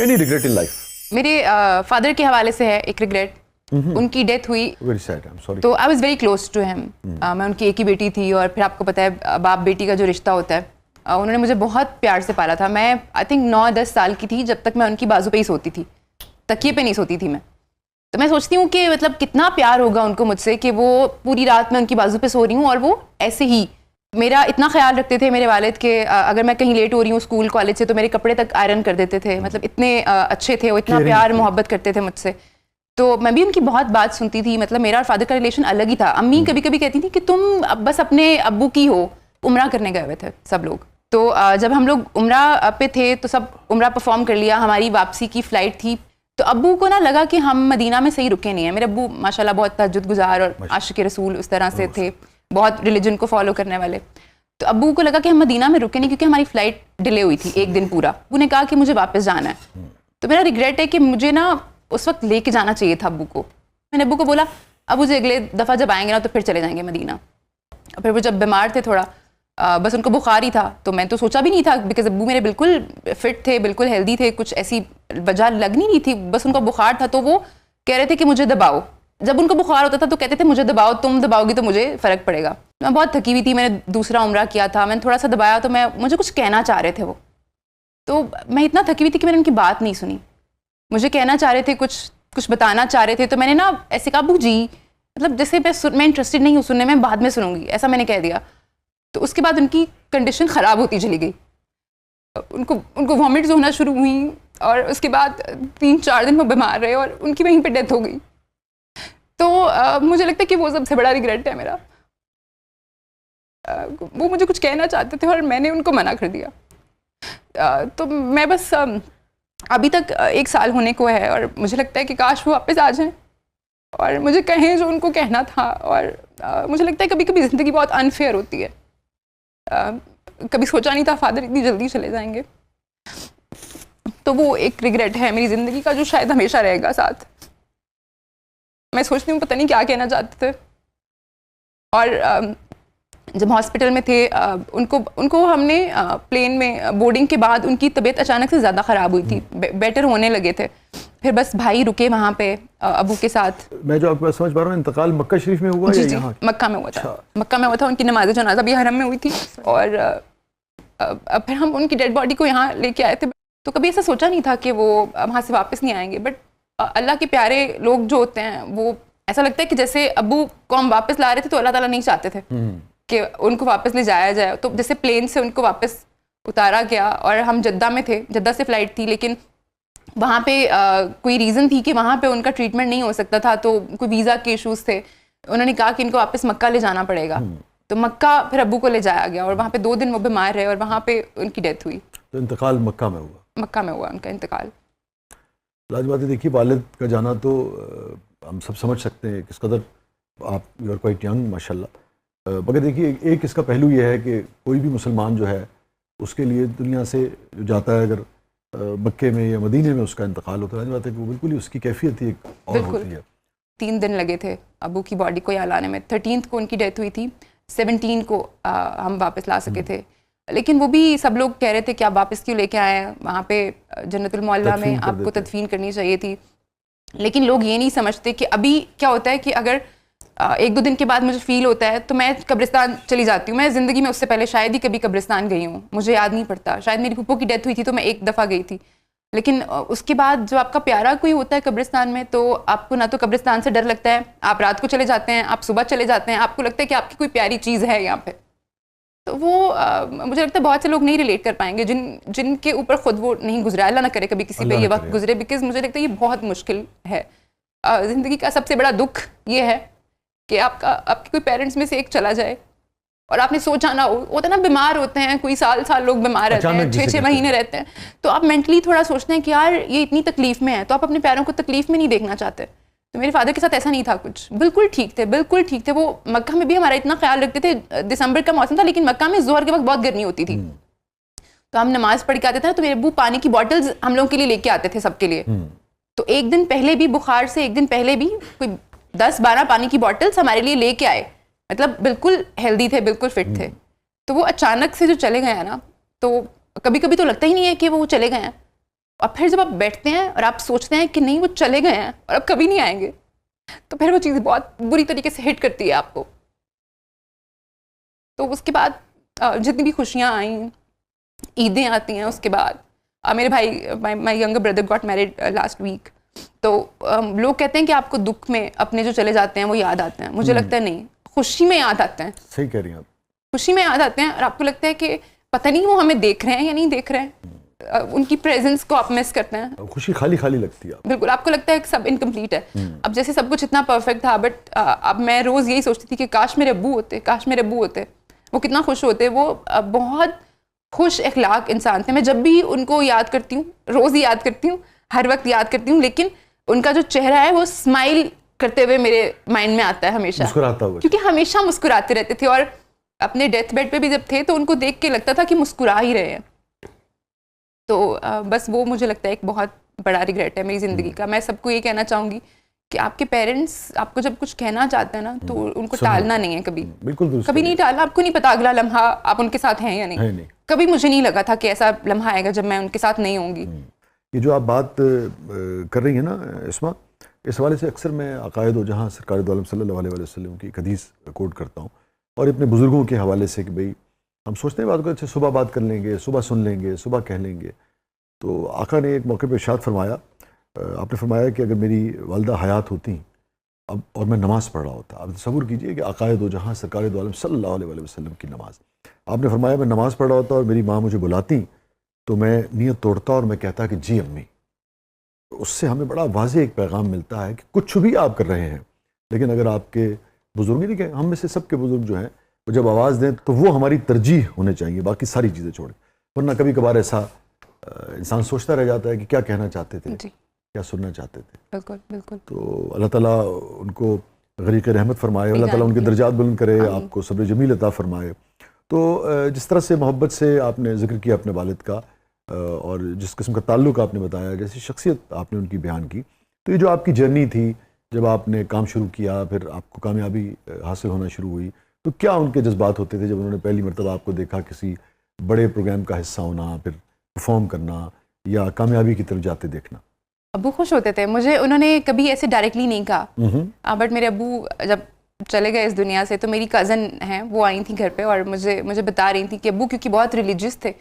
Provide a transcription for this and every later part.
Any regret in life? میرے father کے حوالے سے ہے ایک ریگریٹ. ان کی ڈیتھ ہوئی تو I was very close to him. میں ان کی ایک ہی بیٹی تھی, اور پھر آپ کو پتہ ہے باپ بیٹی کا جو رشتہ ہوتا ہے, انہوں نے مجھے بہت پیار سے پالا تھا. میں آئی تھنک 9-10 سال کی تھی جب تک میں ان کی بازو پہ ہی سوتی تھی, تکیے پہ نہیں سوتی تھی میں. تو میں سوچتی ہوں کہ مطلب کتنا پیار ہوگا ان کو مجھ سے کہ وہ پوری رات میں ان کی بازو پہ سو رہی ہوں, اور وہ ایسے ہی میرا اتنا خیال رکھتے تھے میرے والد کہ اگر میں کہیں لیٹ ہو رہی ہوں اسکول کالج سے تو میرے کپڑے تک آئرن کر دیتے تھے. مطلب اتنے اچھے تھے, وہ اتنا پیار محبت کرتے تھے مجھ سے. تو میں بھی ان کی بہت بات سنتی تھی. مطلب میرا اور فادر کا ریلیشن الگ ہی تھا. امی کبھی کبھی کہتی تھی کہ تم بس اپنے ابو کی ہو, عمرہ کرنے گئے ہوئے تھے سب لوگ. تو جب ہم لوگ عمرہ پہ تھے تو سب عمرہ پرفارم کر لیا, ہماری واپسی کی فلائٹ تھی. تو ابو کو نا لگا کہ ہم مدینہ میں صحیح رکے نہیں ہیں. میرے ابو ماشاءاللہ بہت تہجد گزار اور عاشق رسول اس طرح سے تھے, بہت ریلیجن کو فالو کرنے والے. تو ابو کو لگا کہ ہم مدینہ میں رکے نہیں کیونکہ ہماری فلائٹ ڈیلے ہوئی تھی ایک دن پورا. ابو نے کہا کہ مجھے واپس جانا ہے. تو میرا ریگریٹ ہے کہ مجھے نا اس وقت لے کے جانا چاہیے تھا ابو کو. میں نے ابو کو بولا ابو جی اگلے دفعہ جب آئیں گے نا تو پھر چلے جائیں گے مدینہ. اور پھر وہ جب بیمار تھے تھوڑا, بس ان کو بخار ہی تھا, تو میں تو سوچا بھی نہیں تھا بیکاز ابو میرے بالکل فٹ تھے, بالکل ہیلدی تھے, کچھ ایسی وجہ لگنی نہیں تھی, بس ان کا بخار تھا. تو وہ کہہ رہے تھے کہ مجھے دباؤ. جب ان کو بخار ہوتا تھا تو کہتے تھے مجھے دباؤ, تم دباؤ گی تو مجھے فرق پڑے گا. میں بہت تھکی ہوئی تھی, میں نے دوسرا عمرہ کیا تھا, میں نے تھوڑا سا دبایا تو مجھے کچھ کہنا چاہ رہے تھے وہ. تو میں اتنا تھکی ہوئی تھی کہ میں نے ان کی بات نہیں سنی. مجھے کہنا چاہ رہے تھے, کچھ بتانا چاہ رہے تھے, تو میں نے نا ایسے کہا ابو جی مطلب جیسے میں انٹرسٹڈ نہیں ہوں سننے میں, بعد میں سنوں گی, ایسا میں نے کہہ دیا. تو اس کے بعد ان کی کنڈیشن خراب ہوتی چلی گئی. ان کو وامٹس ہونا شروع ہوئیں, اور اس کے بعد 3-4 دن وہ بیمار رہے, اور ان کی وہیں پہ ڈیتھ ہو گئی. تو مجھے لگتا ہے کہ وہ سب سے بڑا ریگریٹ ہے میرا. وہ مجھے کچھ کہنا چاہتے تھے اور میں نے ان کو منع کر دیا. تو میں بس ابھی تک 1 سال ہونے کو ہے, اور مجھے لگتا ہے کہ کاش وہ واپس آ جائیں اور مجھے کہیں جو ان کو کہنا تھا. اور مجھے لگتا ہے کبھی کبھی زندگی بہت انفیئر ہوتی ہے. کبھی سوچا نہیں تھا فادر اتنی جلدی چلے جائیں گے. تو وہ ایک ریگریٹ ہے میری زندگی کا جو شاید ہمیشہ رہے گا ساتھ. میں سوچتی ہوں پتہ نہیں کیا کہنا چاہتے تھے. اور جب ہاسپٹل میں تھے ان کو ہم نے پلین میں بورڈنگ کے بعد ان کی طبیعت اچانک سے زیادہ خراب ہوئی تھی, بیٹر ہونے لگے تھے. پھر بس بھائی رکے وہاں پہ ابو کے ساتھ. میں جو آپ کو سمجھ پا رہا ہوں انتقال مکہ شریف میں ہوا یا یہاں؟ مکہ میں ہوا تھا. مکہ میں ہوا تھا. ان کی نماز جنازہ بھی حرم میں ہوئی تھی, اور پھر ہم ان کی ڈیڈ باڈی کو یہاں لے کے آئے تھے. تو کبھی ایسا سوچا نہیں تھا کہ وہ وہاں سے واپس نہیں آئیں گے. بٹ اللہ کے پیارے لوگ جو ہوتے ہیں وہ ایسا لگتا ہے کہ جیسے ابو کو ہم واپس لا رہے تھے تو اللہ تعالیٰ نہیں چاہتے تھے کہ ان کو واپس لے جایا جائے. تو جیسے پلین سے ان کو واپس اتارا گیا, اور ہم جدہ میں تھے, جدہ سے فلائٹ تھی, لیکن وہاں پہ کوئی ریزن تھی کہ وہاں پہ ان کا ٹریٹمنٹ نہیں ہو سکتا تھا, تو کوئی ویزا کے ایشوز تھے. انہوں نے کہا کہ ان کو واپس مکہ لے جانا پڑے گا. تو مکہ پھر ابو کو لے جایا گیا, اور وہاں پہ 2 دن وہ بیمار رہے, اور وہاں پہ ان کی ڈیتھ ہوئی. تو انتقال مکہ میں ہوا؟ مکہ میں ہوا ان کا انتقال. لازمات دیکھیے والد کا جانا تو ہم سب سمجھ سکتے ہیں کس قدر آپ یو آر کوائٹ ینگ ماشاء اللہ. مگر دیکھیے ایک اس کا پہلو یہ ہے کہ کوئی بھی مسلمان جو ہے اس کے لیے دنیا سے جو جاتا ہے, اگر مکے میں یا مدینے میں اس کا انتقال ہوتا ہے, بات ہے کہ وہ بالکل ہی اس کی کیفیت ہی ایک اور ہوتی ہے. 3 دن لگے تھے ابو کی باڈی کو یہاں لانے میں. 13 کو ان کی ڈیتھ ہوئی تھی, 17 کو ہم واپس لا سکے تھے. لیکن وہ بھی سب لوگ کہہ رہے تھے کہ آپ واپس کیوں لے کے آئے ہیں, وہاں پہ جنت المعلیٰ میں آپ کو تدفین کرنی چاہیے تھی. لیکن لوگ یہ نہیں سمجھتے کہ ابھی کیا ہوتا ہے کہ اگر 1-2 دن کے بعد مجھے فیل ہوتا ہے تو میں قبرستان چلی جاتی ہوں. میں زندگی میں اس سے پہلے شاید ہی کبھی قبرستان گئی ہوں, مجھے یاد نہیں پڑتا. شاید میری پھپھو کی ڈیتھ ہوئی تھی تو میں 1 دفعہ گئی تھی. لیکن اس کے بعد جو آپ کا پیارا کوئی ہوتا ہے قبرستان میں, تو آپ کو نہ تو قبرستان سے ڈر لگتا ہے, آپ رات کو چلے جاتے ہیں, آپ صبح چلے جاتے ہیں, آپ کو لگتا ہے کہ آپ کی کوئی پیاری چیز ہے یہاں پہ. تو وہ مجھے لگتا ہے بہت سے لوگ نہیں ریلیٹ کر پائیں گے جن کے اوپر خود وہ نہیں گزرا. اللہ نہ کرے کبھی کسی پہ یہ وقت گزرے, بیکاز مجھے لگتا ہے یہ بہت مشکل ہے. زندگی کا سب سے بڑا دکھ یہ ہے کہ آپ کے کوئی پیرنٹس میں سے ایک چلا جائے, اور آپ نے سوچا نہ ہوتا نا, بیمار ہوتے ہیں, کوئی سال لوگ بیمار رہتے ہیں, 6-6 مہینے رہتے ہیں, تو آپ مینٹلی تھوڑا سوچتے ہیں کہ یار یہ اتنی تکلیف میں ہے, تو آپ اپنے پیروں کو تکلیف میں نہیں دیکھنا چاہتے. تو میرے فادر کے ساتھ ایسا نہیں تھا کچھ, بالکل ٹھیک تھے, بالکل ٹھیک تھے. وہ مکہ میں بھی ہمارا اتنا خیال رکھتے تھے. دسمبر کا موسم تھا, لیکن مکہ میں ظہر کے وقت بہت گرمی ہوتی تھی, تو ہم نماز پڑھ کے آتے تھے, تو میرے ابو پانی کی بوٹلز ہم لوگوں کے لیے لے کے آتے تھے سب کے لیے. تو 1 دن پہلے بھی, بخار سے 1 دن پہلے بھی کوئی 10-12 پانی کی بوٹلز ہمارے لیے لے کے آئے. مطلب بالکل ہیلدی تھے, بالکل فٹ تھے. تو وہ اچانک سے جو چلے گئے ہیں نا, تو کبھی کبھی تو لگتا ہی نہیں ہے کہ وہ چلے گئے ہیں. اور پھر جب آپ بیٹھتے ہیں اور آپ سوچتے ہیں کہ نہیں وہ چلے گئے ہیں اور اب کبھی نہیں آئیں گے, تو پھر وہ چیز بہت بری طریقے سے ہٹ کرتی ہے آپ کو. تو اس کے بعد جتنی بھی خوشیاں آئیں, عیدیں آتی ہیں, اس کے بعد میرے بھائی my younger brother got married last week, تو لوگ کہتے ہیں کہ آپ کو دکھ میں اپنے جو چلے جاتے ہیں وہ یاد آتے ہیں. مجھے لگتا ہے نہیں, خوشی میں یاد آتے ہیں. صحیح کہہ رہی ہیں آپ. خوشی میں یاد آتے ہیں, اور آپ کو لگتا ہے کہ پتہ نہیں وہ ہمیں دیکھ رہے ہیں یا نہیں دیکھ رہے ہیں, ان کی پریزنس کو آپ مس کرتے ہیں. خوشی خالی خالی لگتی ہے. بالکل, آپ کو لگتا ہے کہ سب انکمپلیٹ ہے. اب جیسے سب کچھ اتنا پرفیکٹ تھا, بٹ اب میں روز یہی سوچتی تھی کہ کاش میرے ابو ہوتے, کاش میرے ابو ہوتے, وہ کتنا خوش ہوتے. وہ بہت خوش اخلاق انسان تھے. میں جب بھی ان کو یاد کرتی ہوں, روز ہی یاد کرتی ہوں, ہر وقت یاد کرتی ہوں, لیکن ان کا جو چہرہ ہے وہ اسمائل کرتے ہوئے میرے مائنڈ میں آتا ہے ہمیشہ, مسکراتا ہوا, کیونکہ ہمیشہ مسکراتے رہتے تھے. اور اپنے ڈیتھ بیڈ پہ بھی جب تھے تو ان کو دیکھ کے لگتا تھا کہ مسکرا ہی رہے ہیں. تو بس وہ مجھے لگتا ہے ایک بہت بڑا ریگریٹ ہے میری زندگی کا. میں سب کو یہ کہنا چاہوں گی کہ آپ کے پیرنٹس آپ کو جب کچھ کہنا چاہتے ہیں نا, تو ان کو ٹالنا نہیں ہے کبھی. بالکل کبھی نہیں ٹالنا. آپ کو نہیں پتا اگلا لمحہ آپ ان کے ساتھ ہیں یا نہیں. کبھی مجھے نہیں لگا تھا کہ ایسا لمحہ آئے گا جب میں ان کے ساتھ نہیں ہوں گی. یہ جو آپ بات کر رہی ہیں نا اسما, اس حوالے سے اکثر میں عقائد و جہاں سرکار دو عالم صلی اللہ علیہ وسلم کی ایک حدیث کوٹ کرتا ہوں, اور اپنے بزرگوں کے حوالے سے کہ بھئی ہم سوچتے ہیں بات کو, اچھا صبح بات کر لیں گے, صبح سن لیں گے, صبح کہہ لیں گے. تو آقا نے ایک موقع پہ ارشاد فرمایا, آپ نے فرمایا کہ اگر میری والدہ حیات ہوتی اب اور میں نماز پڑھ رہا ہوتا, آپ تصور کیجئے کہ عقائد و جہاں سرکار دو عالم صلی اللہ علیہ وسلم کی نماز, آپ نے فرمایا میں نماز پڑھ رہا ہوتا اور میری ماں مجھے بلاتی تو میں نیت توڑتا اور میں کہتا کہ جی امی. اس سے ہمیں بڑا واضح ایک پیغام ملتا ہے کہ کچھ بھی آپ کر رہے ہیں, لیکن اگر آپ کے بزرگ, نہیں کہ ہم میں سے سب کے بزرگ جو ہیں وہ جب آواز دیں تو وہ ہماری ترجیح ہونے چاہیے, باقی ساری چیزیں چھوڑیں. ورنہ کبھی کبھار ایسا انسان سوچتا رہ جاتا ہے کہ کیا کہنا چاہتے تھے, کیا سننا چاہتے تھے. بالکل بالکل. تو اللہ تعالیٰ ان کو غریق رحمت فرمائے, اللہ تعالیٰ ان کے درجات بلند کرے, آپ کو صبر جمیل عطا فرمائے. تو جس طرح سے محبت سے آپ نے ذکر کیا اپنے والد کا, اور جس قسم کا تعلق آپ نے بتایا, جیسی شخصیت آپ نے ان کی بیان کی, تو یہ جو آپ کی جرنی تھی, جب آپ نے کام شروع کیا, پھر آپ کو کامیابی حاصل ہونا شروع ہوئی, تو کیا ان کے جذبات ہوتے تھے جب انہوں نے پہلی مرتبہ آپ کو دیکھا کسی بڑے پروگرام کا حصہ ہونا, پھر پرفارم کرنا یا کامیابی کی طرف جاتے دیکھنا؟ ابو خوش ہوتے تھے. مجھے انہوں نے کبھی ایسے ڈائریکٹلی نہیں کہا, بٹ میرے ابو جب چلے گئے اس دنیا سے تو میری کزن ہیں, وہ آئی تھیں گھر پہ اور مجھے بتا رہی تھیں کہ ابو کیونکہ بہت ریلیجیس تھے,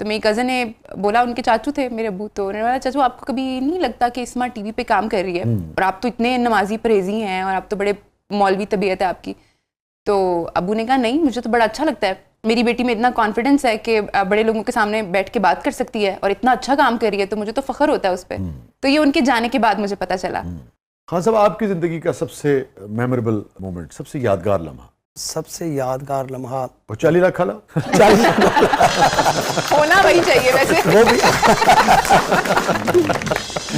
تو میری کزن نے بولا, ان کے چاچو تھے میرے ابو, تو انہوں نے بولا چاچو آپ کو کبھی نہیں لگتا کہ اسما ٹی وی پہ کام کر رہی ہے, اور آپ تو اتنے نمازی پرہیزی ہیں اور آپ تو بڑے مولوی طبیعت ہے آپ کی. تو ابو نے کہا نہیں, مجھے تو بڑا اچھا لگتا ہے, میری بیٹی میں اتنا کانفیڈنس ہے کہ بڑے لوگوں کے سامنے بیٹھ کے بات کر سکتی ہے اور اتنا اچھا کام کر رہی ہے, تو مجھے تو فخر ہوتا ہے اس پہ. تو یہ ان کے جانے کے بعد مجھے پتہ چلا. خان صاحب, آپ کی زندگی کا سب سے میموریبل مومنٹ, سب سے یادگار لمحہ؟ سب سے یادگار لمحہ وہ 40 لاکھ کھالا ہونا وہی چاہیے ویسے.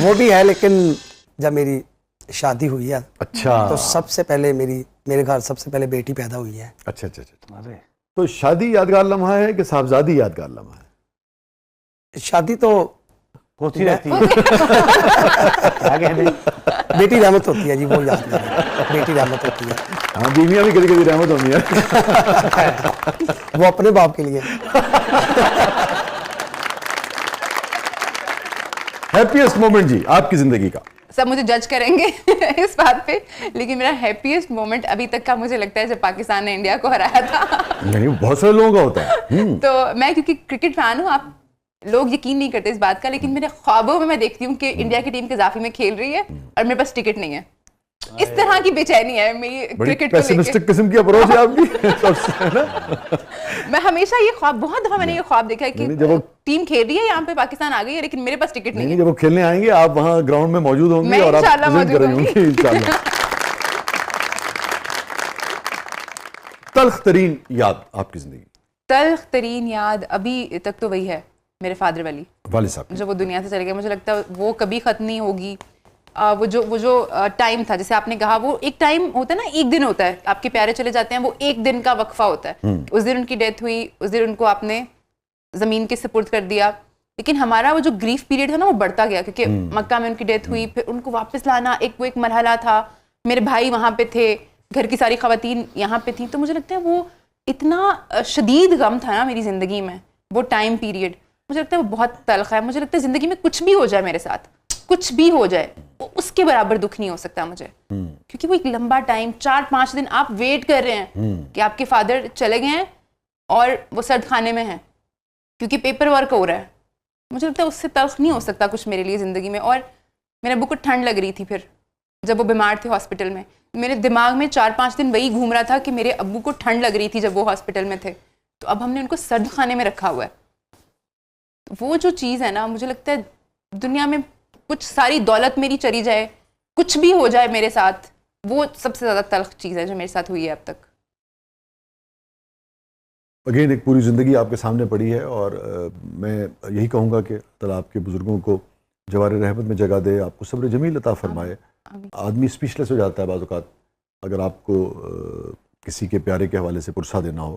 وہ بھی ہے, لیکن جب میری شادی ہوئی ہے, اچھا, تو سب سے پہلے میرے گھر سب سے پہلے بیٹی پیدا ہوئی ہے. اچھا اچھا اچھا. تو شادی یادگار لمحہ ہے کہ صاحبزادی یادگار لمحہ ہے؟ شادی تو ہوتی رہتی ہے, بیٹی رحمت ہوتی ہے جی, وہ یاد نہیں, بیٹی رحمت ہوتی ہے. ہاں, بیویاں بھی کبھی کبھی رحمت ہوتی ہیں وہ اپنے باپ کے لیے. ہیپیسٹ مومنٹ جی آپ کی زندگی کا؟ سب مجھے جج کریں گے اس بات پہ, لیکن میرا ہیپیسٹ مومنٹ ابھی تک کا مجھے لگتا ہے جب پاکستان نے انڈیا کو ہرایا تھا. نہیں, بہت سارے لوگوں کا ہوتا ہے. تو میں کیونکہ کرکٹ فین ہوں, آپ لوگ یقین نہیں کرتے اس بات کا, لیکن میرے خوابوں میں دیکھتی ہوں کہ انڈیا کی ٹیم قذافی میں کھیل رہی ہے اور میرے پاس ٹکٹ نہیں ہے. اس طرح کی بے چینی ہے میری کرکٹ کو لے کے. قسم کی اپروچ ہے آپ کی. میں ہمیشہ یہ خواب, بہت دفعہ میں نے یہ خواب دیکھا ہے کہ ٹیم کھیل رہی ہے یہاں پہ, پاکستان آ گئی ہے, لیکن میرے پاس ٹکٹ نہیں ہے. جب وہ کھیلنے آئیں گے آپ وہاں گراؤنڈ میں موجود ہوں گے اور آپ پریزنٹ کریں گے انشاءاللہ. تلخ ترین یاد آپ کی زندگی؟ تلخ ترین یاد ابھی تک تو وہی ہے میرے فادر والی, والد صاحب جو وہ دنیا سے چلے گئے. مجھے لگتا ہے وہ کبھی ختم نہیں ہوگی. وہ جو ٹائم تھا, جیسے آپ نے کہا, وہ ایک ٹائم ہوتا ہے نا, ایک دن ہوتا ہے, آپ کے پیارے چلے جاتے ہیں, وہ ایک دن کا وقفہ ہوتا ہے. اس دن ان کی ڈیتھ ہوئی, اس دن ان کو آپ نے زمین کے سپرد کر دیا, لیکن ہمارا وہ جو گریف پیریڈ تھا نا وہ بڑھتا گیا, کیونکہ مکہ میں ان کی ڈیتھ ہوئی, پھر ان کو واپس لانا وہ ایک مرحلہ تھا. میرے بھائی وہاں پہ تھے, گھر کی ساری خواتین یہاں پہ تھیں, تو مجھے لگتا ہے وہ اتنا شدید غم تھا نا میری زندگی میں وہ ٹائم پیریڈ. مجھے لگتا ہے وہ بہت تلخ ہے. مجھے لگتا ہے زندگی میں کچھ بھی ہو جائے میرے ساتھ, کچھ بھی ہو جائے, اس کے برابر دکھ نہیں ہو سکتا مجھے, کیونکہ وہ ایک لمبا ٹائم 4-5 دن آپ ویٹ کر رہے ہیں کہ آپ کے فادر چلے گئے ہیں اور وہ سرد خانے میں ہیں کیونکہ پیپر ورک ہو رہا ہے. مجھے لگتا ہے اس سے تلخ نہیں ہو سکتا کچھ میرے لیے زندگی میں. اور میرے ابو کو ٹھنڈ لگ رہی تھی پھر جب وہ بیمار تھے ہاسپٹل میں, میرے دماغ میں 4-5 دن وہی گھوم رہا تھا کہ میرے ابو کو ٹھنڈ لگ رہی تھی جب وہ ہاسپٹل میں تھے, تو اب ہم نے ان کو سرد خانے میں رکھا ہوا ہے. وہ جو چیز ہے نا, مجھے لگتا ہے دنیا میں کچھ ساری دولت میری چلی جائے, کچھ بھی ہو جائے میرے ساتھ, وہ سب سے زیادہ تلخ چیز ہے جو میرے ساتھ ہوئی ہے اب تک. اگین ایک پوری زندگی آپ کے سامنے پڑی ہے, اور میں یہی کہوں گا کہ اللہ آپ کے بزرگوں کو جوار رحمت میں جگہ دے, آپ کو صبر جمیل عطا فرمائے. آدمی اسپیچلیس ہو جاتا ہے بعض اوقات اگر آپ کو کسی کے پیارے کے حوالے سے پرسہ دینا ہو.